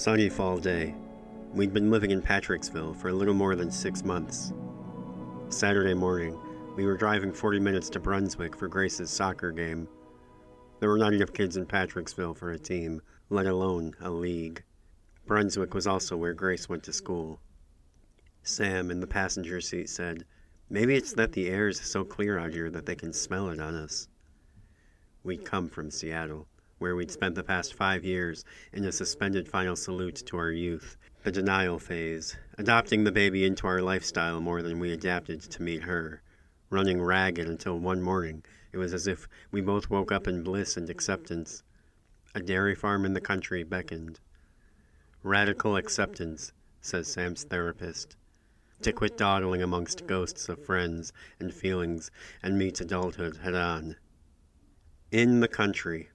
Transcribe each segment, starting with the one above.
Sunny fall day. We'd been living in Patricksville for a little more than 6 months. Saturday morning, we were driving 40 minutes to Brunswick for Grace's soccer game. There were not enough kids in Patricksville for a team, let alone a league. Brunswick was also where Grace went to school. Sam in the passenger seat said, "Maybe it's that the air is so clear out here that they can smell it on us." We'd come from Seattle, where we'd spent the past 5 years in a suspended final salute to our youth, the denial phase, adopting the baby into our lifestyle more than we adapted to meet her, running ragged until one morning it was as if we both woke up in bliss and acceptance. A dairy farm in the country beckoned. Radical acceptance, says Sam's therapist. To quit dawdling amongst ghosts of friends and feelings and meet adulthood head on. In the country.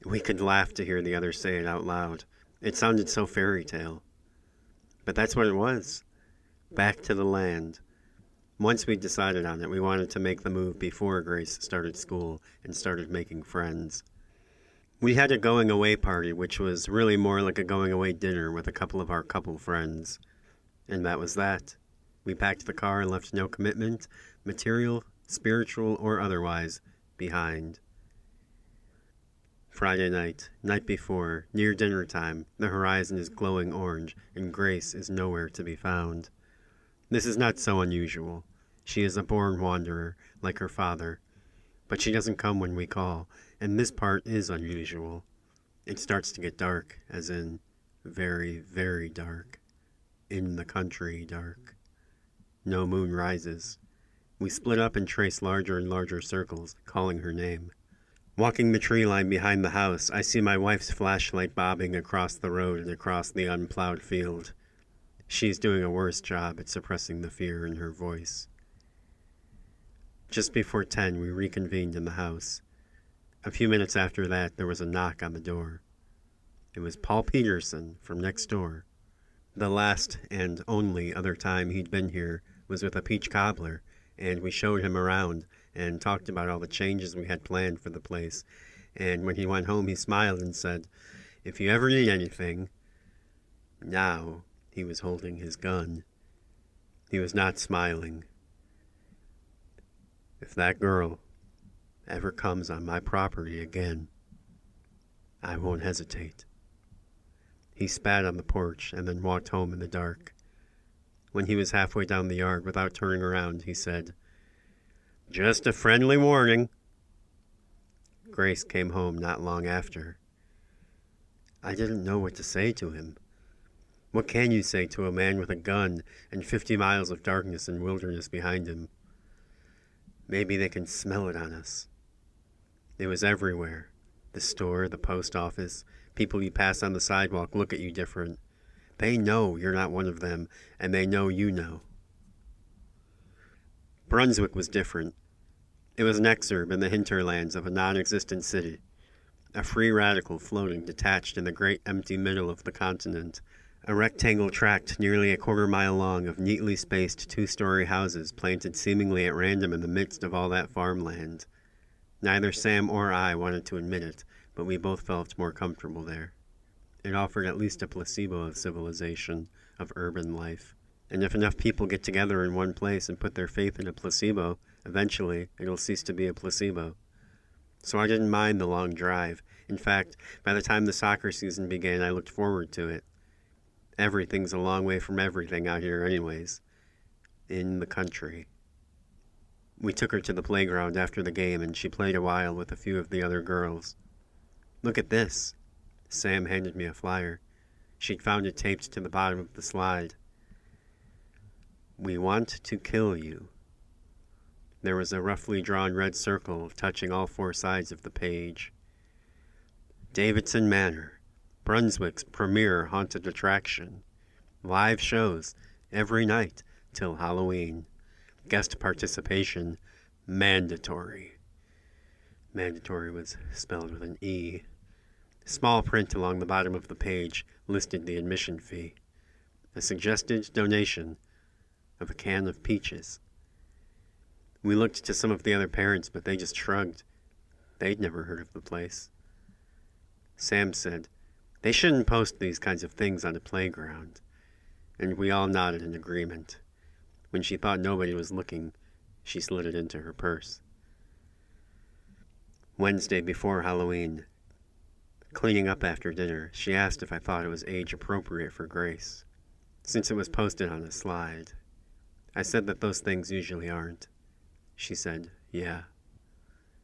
We could laugh to hear the others say it out loud. It sounded so fairy tale. But that's what it was. Back to the land. Once we'd decided on it, we wanted to make the move before Grace started school and started making friends. We had a going away party, which was really more like a going away dinner with a couple of our couple friends. And that was that. We packed the car and left no commitment, material, spiritual, or otherwise, behind. Friday night before, near dinner time, the horizon is glowing orange, and Grace is nowhere to be found. This is not so unusual. She is a born wanderer, like her father. But she doesn't come when we call, and this part is unusual. It starts to get dark, as in very, very dark. In the country dark. No moon rises. We split up and trace larger and larger circles, calling her name. Walking the tree line behind the house, I see my wife's flashlight bobbing across the road and across the unplowed field. She's doing a worse job at suppressing the fear in her voice. Just before 10, we reconvened in the house. A few minutes after that, there was a knock on the door. It was Paul Peterson from next door. The last and only other time he'd been here was with a peach cobbler, and we showed him around and talked about all the changes we had planned for the place. And when he went home, he smiled and said, "If you ever need anything..." Now he was holding his gun. He was not smiling. "If that girl ever comes on my property again, I won't hesitate." He spat on the porch and then walked home in the dark. When he was halfway down the yard, without turning around, he said, "Just a friendly warning." Grace came home not long after. I didn't know what to say to him. What can you say to a man with a gun and 50 miles of darkness and wilderness behind him? Maybe they can smell it on us. It was everywhere. The store, the post office, people you pass on the sidewalk look at you different. They know you're not one of them, and they know you know. Brunswick was different. It was an exurb in the hinterlands of a non-existent city, a free radical floating detached in the great empty middle of the continent, a rectangle tract nearly a quarter-mile long of neatly spaced 2-story houses planted seemingly at random in the midst of all that farmland. Neither Sam or I wanted to admit it, but we both felt more comfortable there. It offered at least a placebo of civilization, of urban life. And if enough people get together in one place and put their faith in a placebo, eventually it'll cease to be a placebo. So I didn't mind the long drive. In fact, by the time the soccer season began, I looked forward to it. Everything's a long way from everything out here anyways. In the country. We took her to the playground after the game, and she played a while with a few of the other girls. "Look at this." Sam handed me a flyer. She'd found it taped to the bottom of the slide. "We want to kill you." There was a roughly drawn red circle touching all 4 sides of the page. Davidson Manor, Brunswick's premier haunted attraction. Live shows every night till Halloween. Guest participation mandatory. Mandatory was spelled with an E. Small print along the bottom of the page listed the admission fee. A suggested donation of a can of peaches. We looked to some of the other parents, but they just shrugged. They'd never heard of the place. Sam said, They shouldn't post these kinds of things on the playground. And we all nodded in agreement. When she thought nobody was looking, she slid it into her purse. Wednesday before Halloween, cleaning up after dinner, she asked if I thought it was age appropriate for Grace, since it was posted on a slide. I said that those things usually aren't. She said, yeah.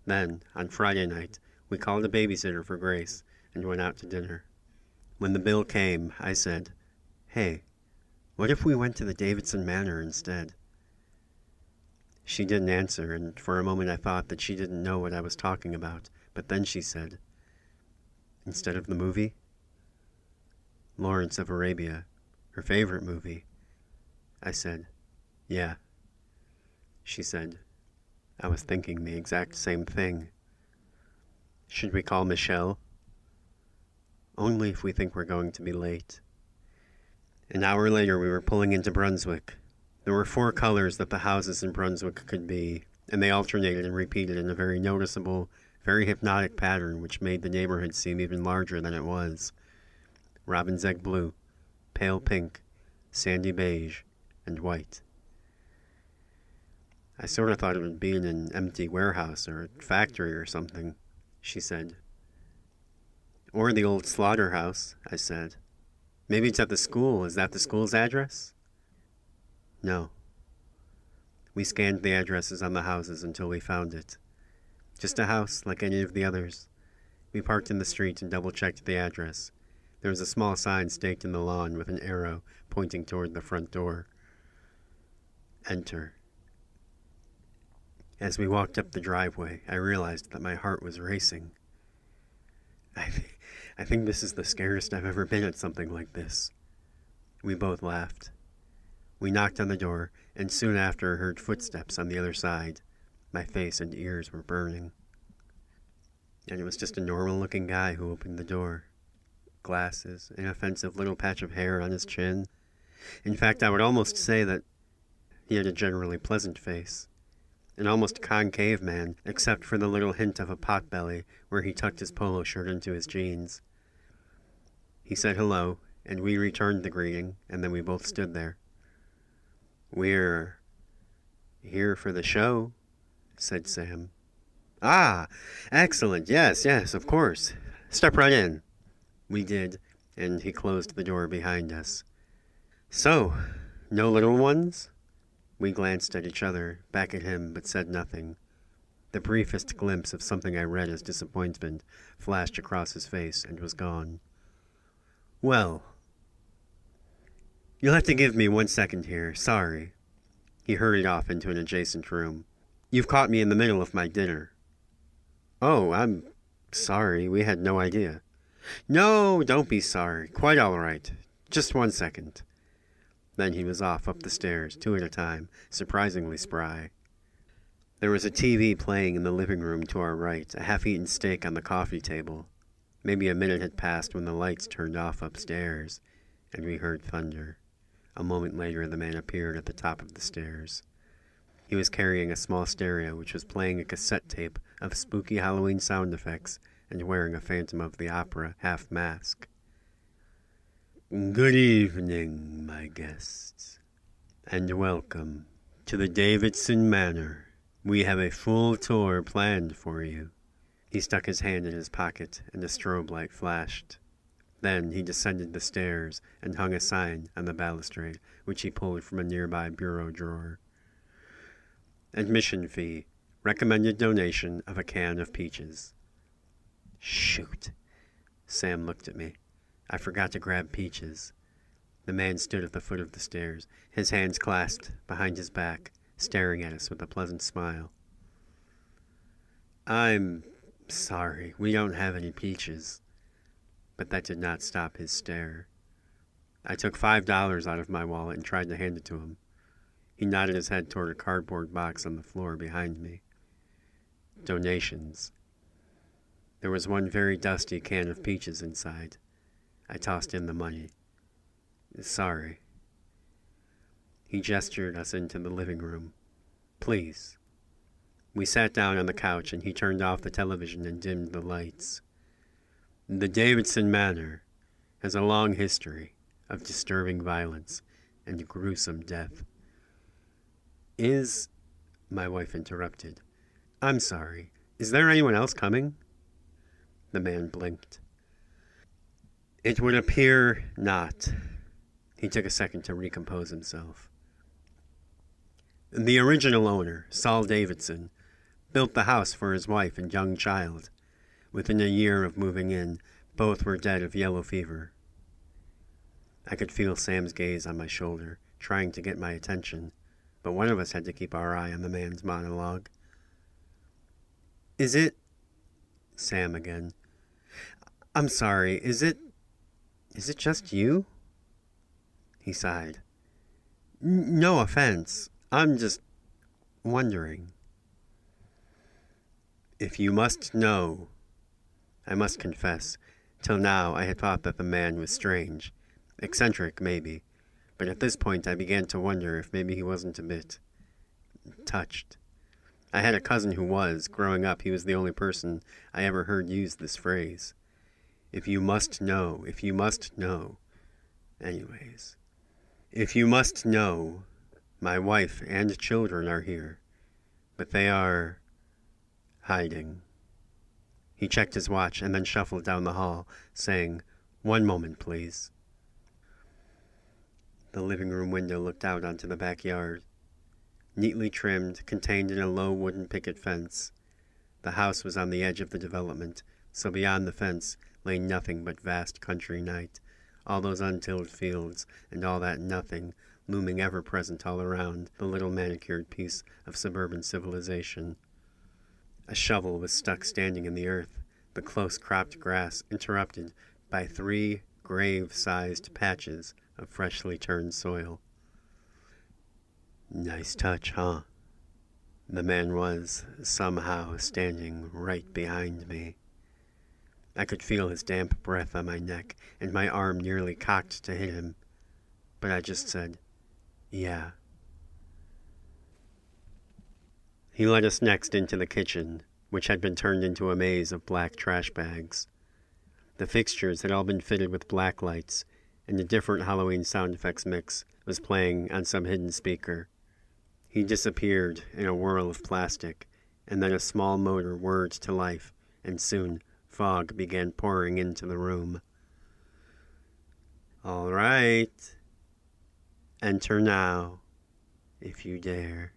Then, on Friday night, we called a babysitter for Grace and went out to dinner. When the bill came, I said, hey, what if we went to the Davidson Manor instead? She didn't answer, and for a moment I thought that she didn't know what I was talking about, but then she said, instead of the movie? Lawrence of Arabia, her favorite movie. I said, yeah. She said, I was thinking the exact same thing. Should we call Michelle? Only if we think we're going to be late. An hour later, we were pulling into Brunswick. There were 4 colors that the houses in Brunswick could be, and they alternated and repeated in a very noticeable, very hypnotic pattern which made the neighborhood seem even larger than it was. Robin's egg blue, pale pink, sandy beige, and white. I sort of thought it would be in an empty warehouse or a factory or something, she said. Or the old slaughterhouse, I said. Maybe it's at the school. Is that the school's address? No. We scanned the addresses on the houses until we found it. Just a house like any of the others. We parked in the street and double-checked the address. There was a small sign staked in the lawn with an arrow pointing toward the front door. Enter. As we walked up the driveway, I realized that my heart was racing. I think this is the scariest I've ever been at something like this. We both laughed. We knocked on the door, and soon after heard footsteps on the other side. My face and ears were burning. And it was just a normal-looking guy who opened the door. Glasses, an inoffensive little patch of hair on his chin. In fact, I would almost say that he had a generally pleasant face. An almost concave man, except for the little hint of a potbelly where he tucked his polo shirt into his jeans. He said hello, and we returned the greeting, and then we both stood there. We're here for the show, said Sam. Ah, excellent, yes, of course. Step right in. We did, and he closed the door behind us. So, no little ones? We glanced at each other, back at him, but said nothing. The briefest glimpse of something I read as disappointment flashed across his face and was gone. Well, you'll have to give me 1 second here, sorry. He hurried off into an adjacent room. You've caught me in the middle of my dinner. Oh, I'm sorry, we had no idea. No, don't be sorry, quite all right. Just 1 second. Then he was off up the stairs, 2 at a time, surprisingly spry. There was a TV playing in the living room to our right, a half-eaten steak on the coffee table. Maybe a minute had passed when the lights turned off upstairs, and we heard thunder. A moment later, the man appeared at the top of the stairs. He was carrying a small stereo which was playing a cassette tape of spooky Halloween sound effects and wearing a Phantom of the Opera half-mask. Good evening, my guests, and welcome to the Davidson Manor. We have a full tour planned for you. He stuck his hand in his pocket, and a strobe light flashed. Then he descended the stairs and hung a sign on the balustrade, which he pulled from a nearby bureau drawer. Admission fee, recommended donation of a can of peaches. Shoot. Sam looked at me. I forgot to grab peaches. The man stood at the foot of the stairs, his hands clasped behind his back, staring at us with a pleasant smile. I'm sorry, we don't have any peaches. But that did not stop his stare. I took $5 out of my wallet and tried to hand it to him. He nodded his head toward a cardboard box on the floor behind me. Donations. There was one very dusty can of peaches inside. I tossed in the money. Sorry. He gestured us into the living room. Please. We sat down on the couch and he turned off the television and dimmed the lights. The Davidson Manor. has a long history of disturbing violence and gruesome death. My wife interrupted. I'm sorry. Is there anyone else coming? The man blinked. It would appear not. He took a second to recompose himself. The original owner, Saul Davidson, built the house for his wife and young child. Within a year of moving in, both were dead of yellow fever. I could feel Sam's gaze on my shoulder, trying to get my attention, but one of us had to keep our eye on the man's monologue. Is it... Sam again. I'm sorry, is it just you? He sighed. No offense. I'm just wondering. If you must know, I must confess, till now I had thought that the man was strange. Eccentric, maybe. But at this point I began to wonder if maybe he wasn't a bit touched. I had a cousin who was. Growing up, he was the only person I ever heard use this phrase. If you must know, if you must know. Anyways. If you must know, my wife and children are here, but they are hiding. He checked his watch and then shuffled down the hall, saying, 1 moment, please. The living room window looked out onto the backyard. Neatly trimmed, contained in a low wooden picket fence. The house was on the edge of the development, so beyond the fence lay nothing but vast country night, all those untilled fields, and all that nothing, looming ever-present all around the little manicured piece of suburban civilization. A shovel was stuck standing in the earth, the close-cropped grass interrupted by 3 grave-sized patches of freshly turned soil. Nice touch, huh? The man was, somehow, standing right behind me. I could feel his damp breath on my neck, and my arm nearly cocked to hit him. But I just said, yeah. He led us next into the kitchen, which had been turned into a maze of black trash bags. The fixtures had all been fitted with black lights, and a different Halloween sound effects mix was playing on some hidden speaker. He disappeared in a whirl of plastic, and then a small motor whirred to life, and soon fog began pouring into the room. All right. Enter now, if you dare.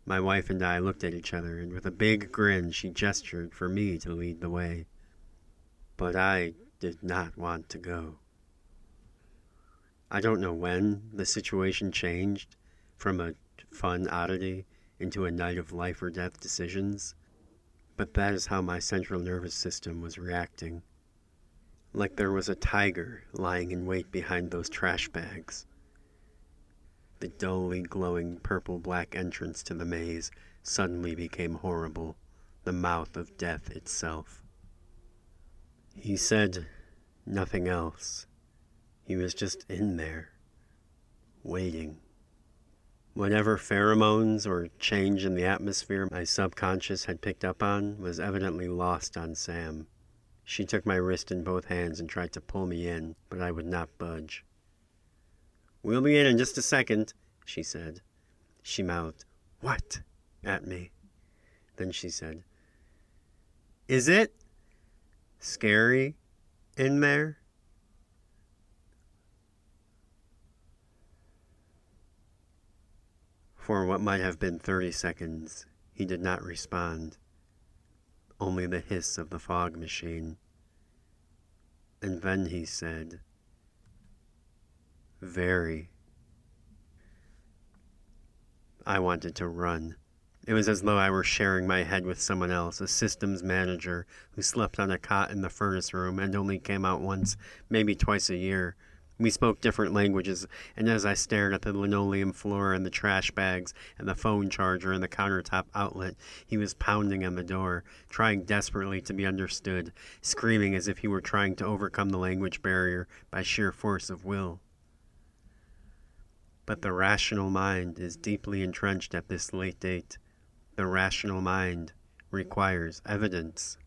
My wife and I looked at each other, and with a big grin she gestured for me to lead the way. But I did not want to go. I don't know when the situation changed from a fun oddity into a night of life or death decisions, but that is how my central nervous system was reacting. Like there was a tiger lying in wait behind those trash bags. The dully glowing purple-black entrance to the maze suddenly became horrible, the mouth of death itself. He said nothing else. He was just in there, waiting. Whatever pheromones or change in the atmosphere my subconscious had picked up on was evidently lost on Sam. She took my wrist in both hands and tried to pull me in, but I would not budge. We'll be in just a second, she said. She mouthed, "What?" at me. Then she said, "Is it scary in there?" For what might have been 30 seconds, he did not respond. Only the hiss of the fog machine. And then he said, "Very." I wanted to run. It was as though I were sharing my head with someone else, a systems manager who slept on a cot in the furnace room and only came out once, maybe twice a year. We spoke different languages, and as I stared at the linoleum floor and the trash bags and the phone charger and the countertop outlet, he was pounding on the door, trying desperately to be understood, screaming as if he were trying to overcome the language barrier by sheer force of will. But the rational mind is deeply entrenched at this late date. The rational mind requires evidence.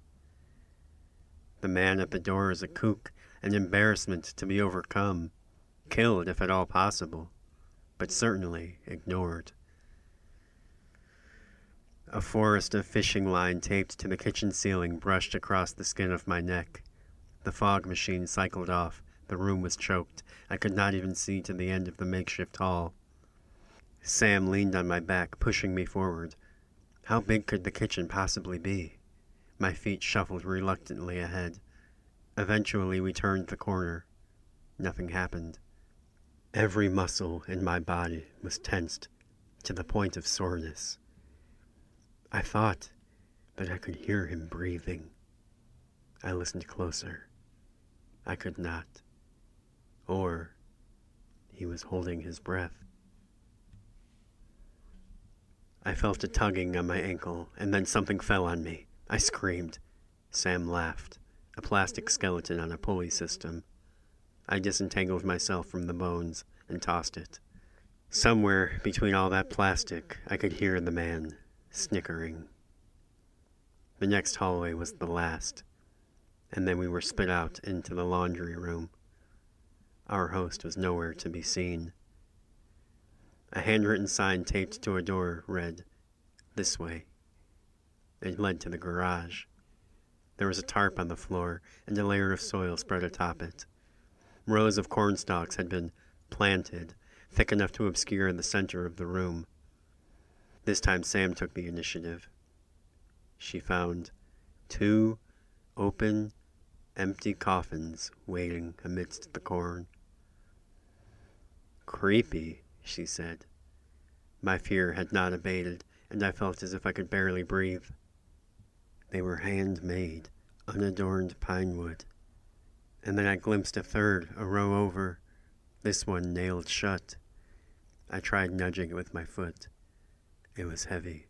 The man at the door is a kook, an embarrassment to be overcome, killed if at all possible, but certainly ignored. A forest of fishing line taped to the kitchen ceiling brushed across the skin of my neck. The fog machine cycled off. The room was choked. I could not even see to the end of the makeshift hall. Sam leaned on my back, pushing me forward. How big could the kitchen possibly be? My feet shuffled reluctantly ahead. Eventually we turned the corner. Nothing happened. Every muscle in my body was tensed to the point of soreness. I thought that I could hear him breathing. I listened closer. I could not. Or he was holding his breath. I felt a tugging on my ankle, and then something fell on me. I screamed. Sam laughed. A plastic skeleton on a pulley system. I disentangled myself from the bones and tossed it. Somewhere between all that plastic, I could hear the man snickering. The next hallway was the last, and then we were spit out into the laundry room. Our host was nowhere to be seen. A handwritten sign taped to a door read, "This way." It led to the garage. There was a tarp on the floor, and a layer of soil spread atop it. Rows of cornstalks had been planted, thick enough to obscure the center of the room. This time Sam took the initiative. She found 2 open, empty coffins waiting amidst the corn. "Creepy," she said. My fear had not abated, and I felt as if I could barely breathe. They were handmade, unadorned pine wood. And then I glimpsed a third, a row over, this one nailed shut. I tried nudging it with my foot. It was heavy.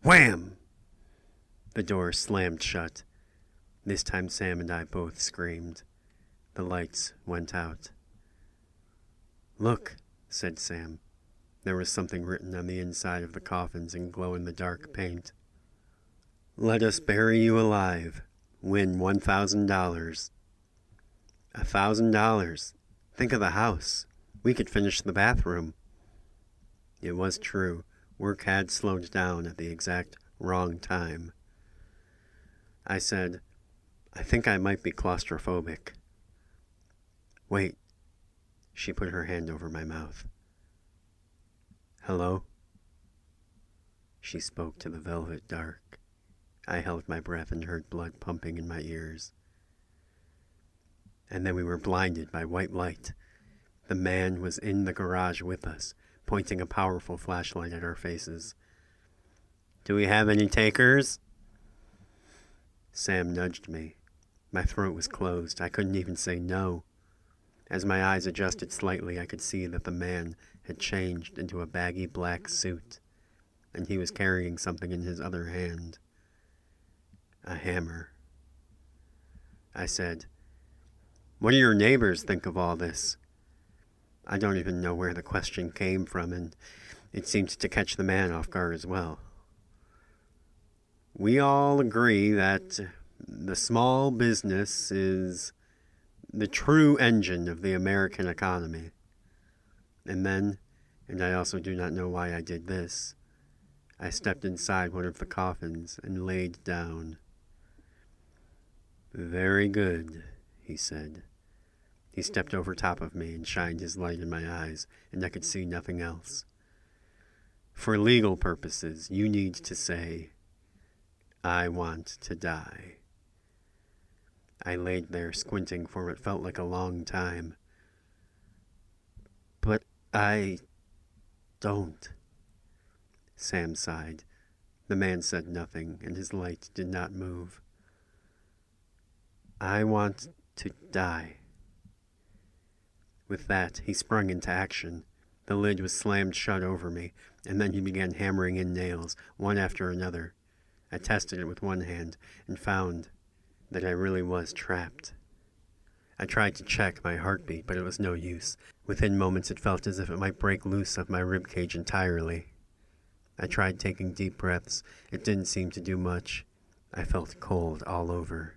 Wham! The door slammed shut. This time Sam and I both screamed. The lights went out. "Look," said Sam. There was something written on the inside of the coffins in glow-in-the-dark paint. "Let us bury you alive. Win $1,000. $1,000. Think of the house. We could finish the bathroom." It was true. Work had slowed down at the exact wrong time. I said, "I think I might be claustrophobic." "Wait." She put her hand over my mouth. "Hello?" She spoke to the velvet dark. I held my breath and heard blood pumping in my ears. And then we were blinded by white light. The man was in the garage with us, pointing a powerful flashlight at our faces. "Do we have any takers?" Sam nudged me. My throat was closed. I couldn't even say no. As my eyes adjusted slightly, I could see that the man had changed into a baggy black suit, and he was carrying something in his other hand. A hammer. I said, "What do your neighbors think of all this?" I don't even know where the question came from, and it seemed to catch the man off guard as well. "We all agree that the small business is the true engine of the American economy." And then, and I also do not know why I did this, I stepped inside one of the coffins and laid down. "Very good," he said. He stepped over top of me and shined his light in my eyes, and I could see nothing else. "For legal purposes, you need to say, 'I want to die.'" I laid there squinting for what felt like a long time. "But I don't." Sam sighed. The man said nothing, and his light did not move. "I want to die." With that, he sprung into action. The lid was slammed shut over me, and then he began hammering in nails, one after another. I tested it with one hand, and found that I really was trapped. I tried to check my heartbeat, but it was no use. Within moments it felt as if it might break loose of my ribcage entirely. I tried taking deep breaths. It didn't seem to do much. I felt cold all over.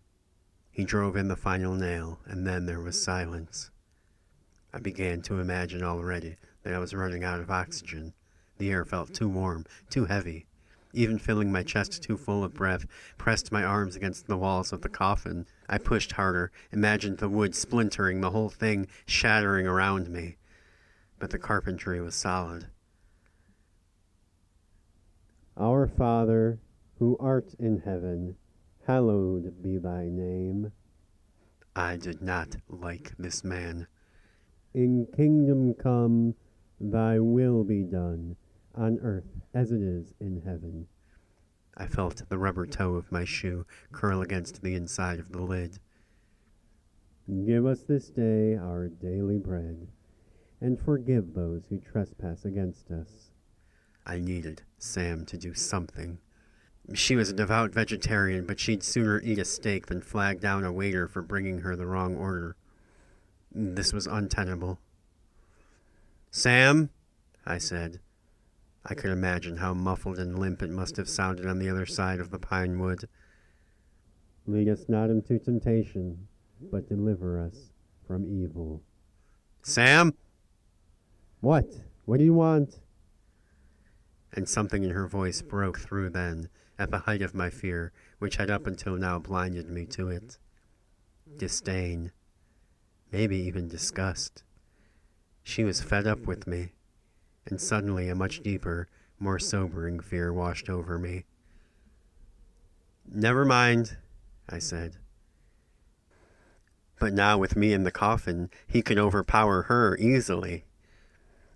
He drove in the final nail, and then there was silence. I began to imagine already that I was running out of oxygen. The air felt too warm, too heavy. Even filling my chest too full of breath, pressed my arms against the walls of the coffin. I pushed harder, imagined the wood splintering, the whole thing shattering around me. But the carpentry was solid. Our Father, who art in heaven, hallowed be thy name. I did not like this man. In kingdom come, thy will be done, on earth as it is in heaven. I felt the rubber toe of my shoe curl against the inside of the lid. Give us this day our daily bread, and forgive those who trespass against us. I needed Sam to do something. She was a devout vegetarian, but she'd sooner eat a steak than flag down a waiter for bringing her the wrong order. This was untenable. Sam, I said. I could imagine how muffled and limp it must have sounded on the other side of the pine wood. Lead us not into temptation, but deliver us from evil. Sam? What? What do you want? And something in her voice broke through then, at the height of my fear, which had up until now blinded me to it. Disdain. Maybe even disgust. She was fed up with me, and suddenly a much deeper, more sobering fear washed over me. Never mind, I said. But now with me in the coffin, he could overpower her easily.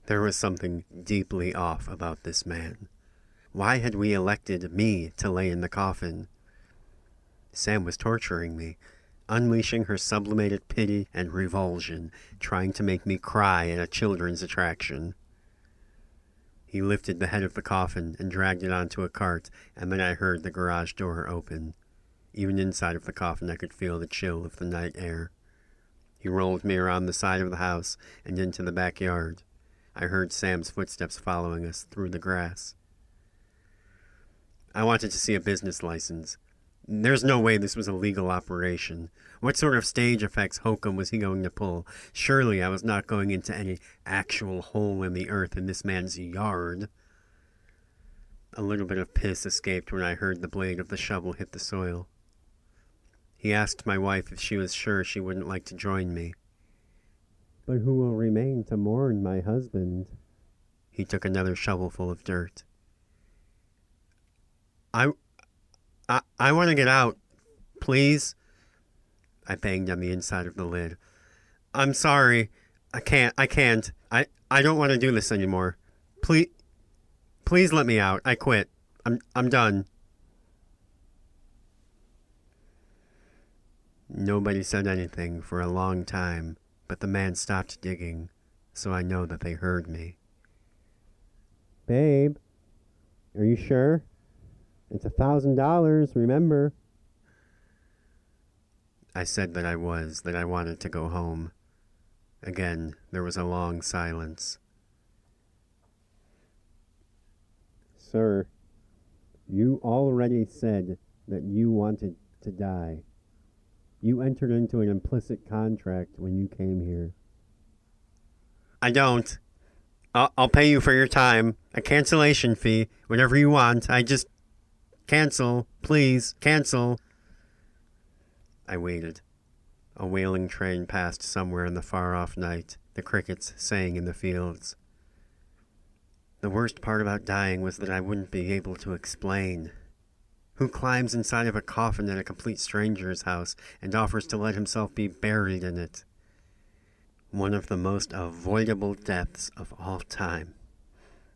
There was something deeply off about this man. Why had we elected me to lay in the coffin? Sam was torturing me, unleashing her sublimated pity and revulsion, trying to make me cry at a children's attraction. He lifted the head of the coffin and dragged it onto a cart, and then I heard the garage door open. Even inside of the coffin I could feel the chill of the night air. He rolled me around the side of the house and into the backyard. I heard Sam's footsteps following us through the grass. I wanted to see a business license. There's no way this was a legal operation. What sort of stage effects hokum was he going to pull? Surely I was not going into any actual hole in the earth in this man's yard. A little bit of piss escaped when I heard the blade of the shovel hit the soil. He asked my wife if she was sure she wouldn't like to join me. But who will remain to mourn my husband? He took another shovelful of dirt. I want to get out, please. I banged on the inside of the lid. I'm sorry. I can't. I don't want to do this anymore. Please let me out. I quit. I'm done. Nobody said anything for a long time, but the man stopped digging, so I know that they heard me. Babe, are you sure? It's $1,000, remember? I said that I wanted to go home. Again, there was a long silence. Sir, you already said that you wanted to die. You entered into an implicit contract when you came here. I don't. I'll pay you for your time. A cancellation fee, whatever you want. I just... Cancel, please, cancel. I waited. A wailing train passed somewhere in the far-off night, the crickets sang in the fields. The worst part about dying was that I wouldn't be able to explain. Who climbs inside of a coffin at a complete stranger's house and offers to let himself be buried in it? One of the most avoidable deaths of all time.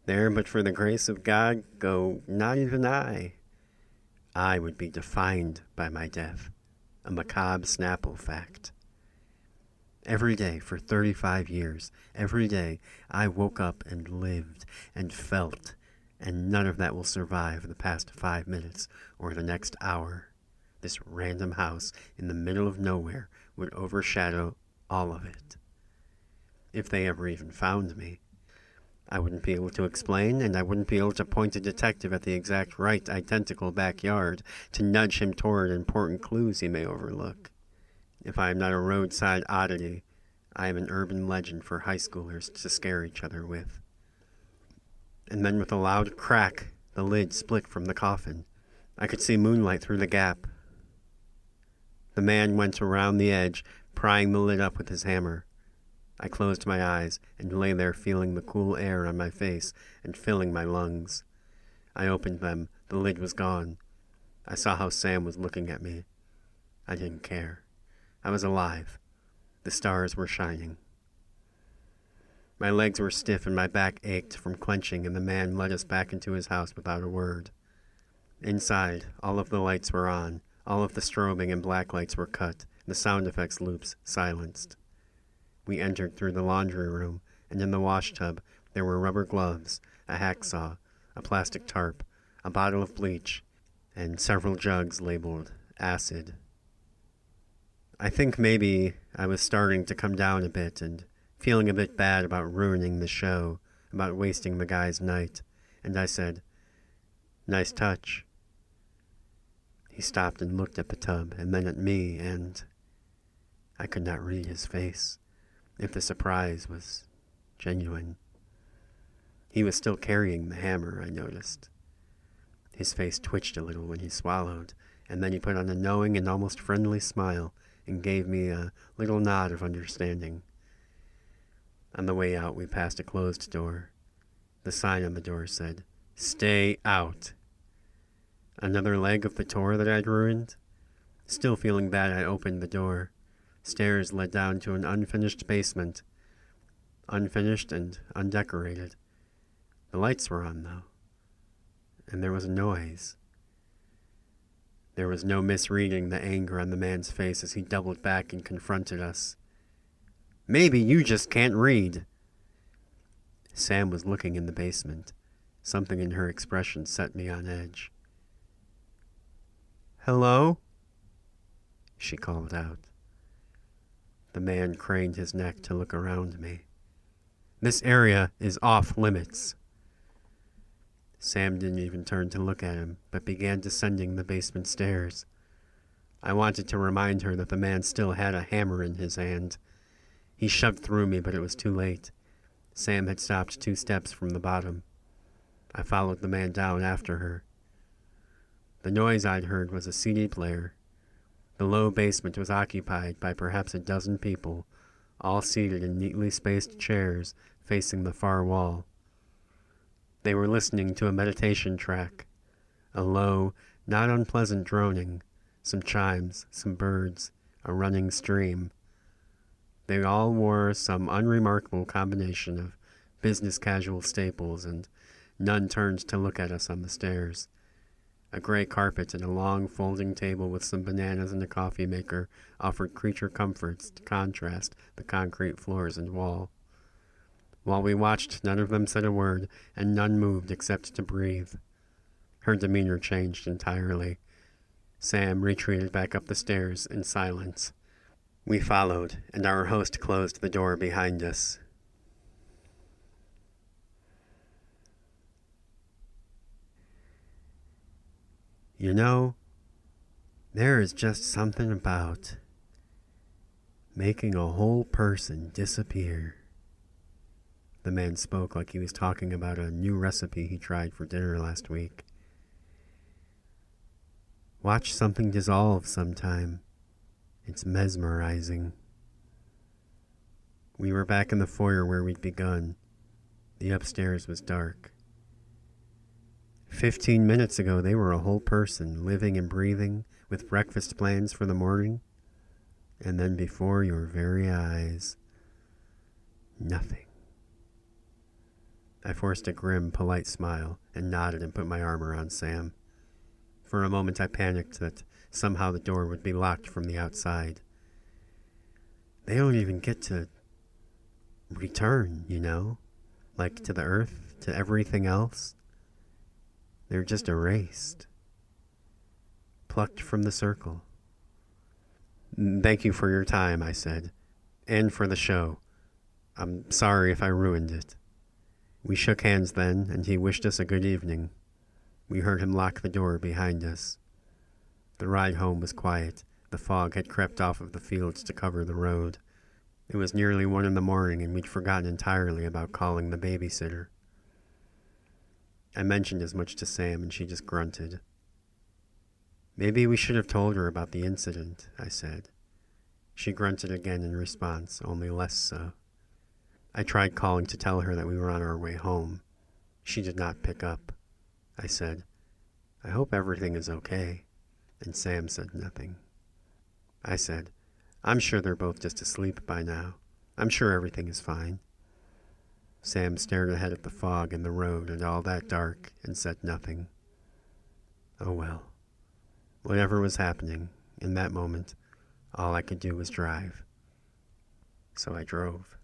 There, but for the grace of God, go not even I. I would be defined by my death, a macabre Snapple fact. Every day for 35 years, every day I woke up and lived and felt, and none of that will survive the past 5 minutes or the next hour. This random house in the middle of nowhere would overshadow all of it. If they ever even found me. I wouldn't be able to explain, and I wouldn't be able to point a detective at the exact right identical backyard to nudge him toward important clues he may overlook. If I am not a roadside oddity, I am an urban legend for high schoolers to scare each other with. And then with a loud crack, the lid split from the coffin. I could see moonlight through the gap. The man went around the edge, prying the lid up with his hammer. I closed my eyes and lay there feeling the cool air on my face and filling my lungs. I opened them. The lid was gone. I saw how Sam was looking at me. I didn't care. I was alive. The stars were shining. My legs were stiff and my back ached from clenching, and the man led us back into his house without a word. Inside, all of the lights were on. All of the strobing and black lights were cut, the sound effects loops silenced. We entered through the laundry room, and in the wash tub there were rubber gloves, a hacksaw, a plastic tarp, a bottle of bleach, and several jugs labeled acid. I think maybe I was starting to come down a bit and feeling a bit bad about ruining the show, about wasting the guy's night, and I said, "Nice touch." He stopped and looked at the tub and then at me, and I could not read his face, if the surprise was genuine. He was still carrying the hammer, I noticed. His face twitched a little when he swallowed, and then he put on a knowing and almost friendly smile and gave me a little nod of understanding. On the way out, we passed a closed door. The sign on the door said, "Stay out." Another leg of the tour that I'd ruined? Still feeling bad, I opened the door. Stairs led down to an unfinished basement. Unfinished and undecorated. The lights were on, though. And there was a noise. There was no misreading the anger on the man's face as he doubled back and confronted us. "Maybe you just can't read." Sam was looking in the basement. Something in her expression set me on edge. "Hello?" she called out. The man craned his neck to look around me. "This area is off limits." Sam didn't even turn to look at him, but began descending the basement stairs. I wanted to remind her that the man still had a hammer in his hand. He shoved through me, but it was too late. Sam had stopped 2 steps from the bottom. I followed the man down after her. The noise I'd heard was a CD player. The low basement was occupied by perhaps a dozen people, all seated in neatly spaced chairs facing the far wall. They were listening to a meditation track, a low, not unpleasant droning, some chimes, some birds, a running stream. They all wore some unremarkable combination of business casual staples, and none turned to look at us on the stairs. A gray carpet and a long folding table with some bananas and a coffee maker offered creature comforts to contrast the concrete floors and wall. While we watched, none of them said a word, and none moved except to breathe. Her demeanor changed entirely. Sam retreated back up the stairs in silence. We followed, and our host closed the door behind us. You know, there is just something about making a whole person disappear. The man spoke like he was talking about a new recipe he tried for dinner last week. Watch something dissolve sometime. It's mesmerizing. We were back in the foyer where we'd begun. The upstairs was dark. 15 minutes ago, they were a whole person, living and breathing, with breakfast plans for the morning. And then before your very eyes, nothing. I forced a grim, polite smile and nodded and put my arm around Sam. For a moment, I panicked that somehow the door would be locked from the outside. They don't even get to return, you know? Like to the earth, to everything else. They're just erased. Plucked from the circle. "Thank you for your time," I said. "And for the show. I'm sorry if I ruined it." We shook hands then, and he wished us a good evening. We heard him lock the door behind us. The ride home was quiet. The fog had crept off of the fields to cover the road. It was nearly 1 in the morning, and we'd forgotten entirely about calling the babysitter. I mentioned as much to Sam, and she just grunted. Maybe we should have told her about the incident, I said. She grunted again in response, only less so. I tried calling to tell her that we were on our way home. She did not pick up. I said, I hope everything is okay, and Sam said nothing. I said, I'm sure they're both just asleep by now. I'm sure everything is fine. Sam stared ahead at the fog and the road and all that dark and said nothing. Oh well. Whatever was happening, in that moment, all I could do was drive. So I drove.